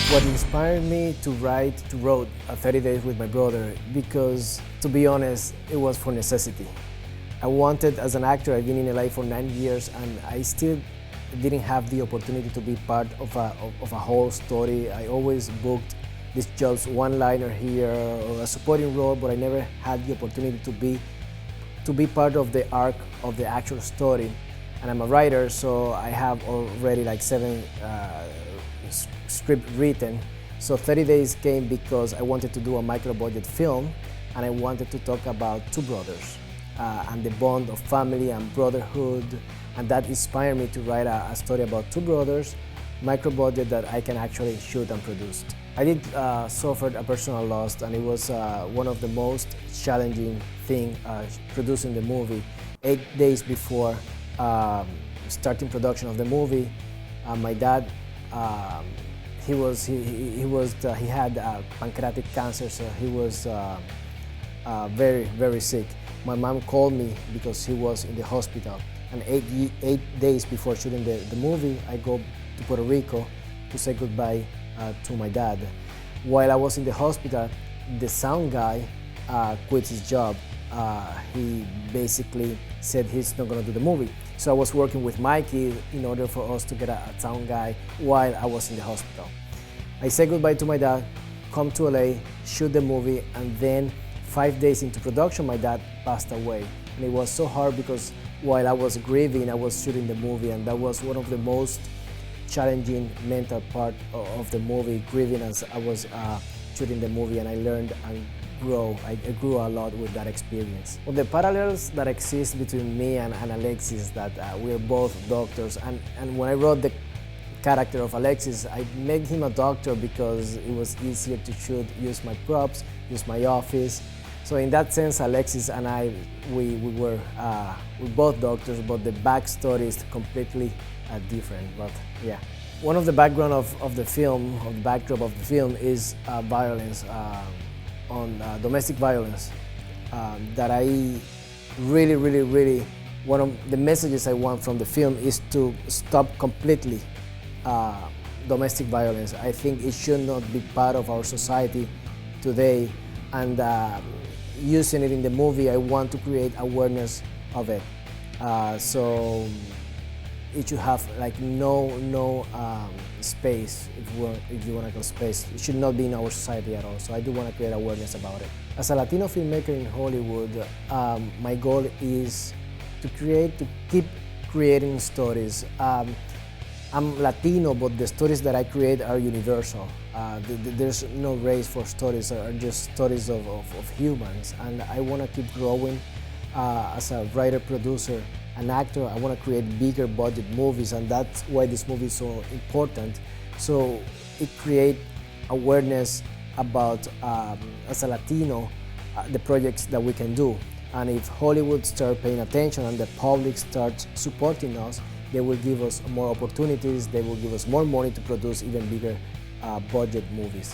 What inspired me to write, to wrote 30 Days with My Brother, because to be honest, it was for necessity. I wanted, as an actor, I've been in LA for 9 years and I still didn't have the opportunity to be part of a whole story. I always booked these jobs, one-liner here or a supporting role, but I never had the opportunity to be part of the arc of the actual story. And I'm a writer, so I have already like 7 script written. So 30 Days came because I wanted to do a micro-budget film and I wanted to talk about two brothers and the bond of family and brotherhood, and that inspired me to write a story about two brothers, micro-budget, that I can actually shoot and produce. I did suffer a personal loss, and it was one of the most challenging things producing the movie. 8 days before starting production of the movie, my dad he had pancreatic cancer, so he was very sick. My mom called me because he was in the hospital, and 8 days before shooting the movie, I go to Puerto Rico to say goodbye to my dad. While I was in the hospital, the sound guy quit his job. He basically said he's not going to do the movie. So I was working with Mikey in order for us to get a sound guy while I was in the hospital. I said goodbye to my dad, come to LA, shoot the movie, and then 5 days into production, my dad passed away. And it was so hard because while I was grieving, I was shooting the movie, and that was one of the most challenging mental part of the movie, grieving as I was shooting the movie, and I learned and I grew a lot with that experience. Well, the parallels that exist between me and Alexis, that we're both doctors, and when I wrote the character of Alexis, I made him a doctor because it was easier to shoot, use my props, use my office. So in that sense, Alexis and I, we're both doctors, but the backstory is completely different, but yeah. One of the background of the film, of the backdrop of the film, is violence, on domestic violence, that I really, one of the messages I want from the film is to stop completely domestic violence. I think it should not be part of our society today, and using it in the movie, I want to create awareness of it. So it should have like no space, if you want to call space. It should not be in our society at all. So I do want to create awareness about it. As a Latino filmmaker in Hollywood, my goal is to keep creating stories. I'm Latino, but the stories that I create are universal. There's no race for stories, are just stories of humans. And I want to keep growing as a writer, producer, an actor. I want to create bigger budget movies, and that's why this movie is so important. So it creates awareness about, as a Latino, the projects that we can do. And if Hollywood starts paying attention and the public starts supporting us, they will give us more opportunities, they will give us more money to produce even bigger budget movies.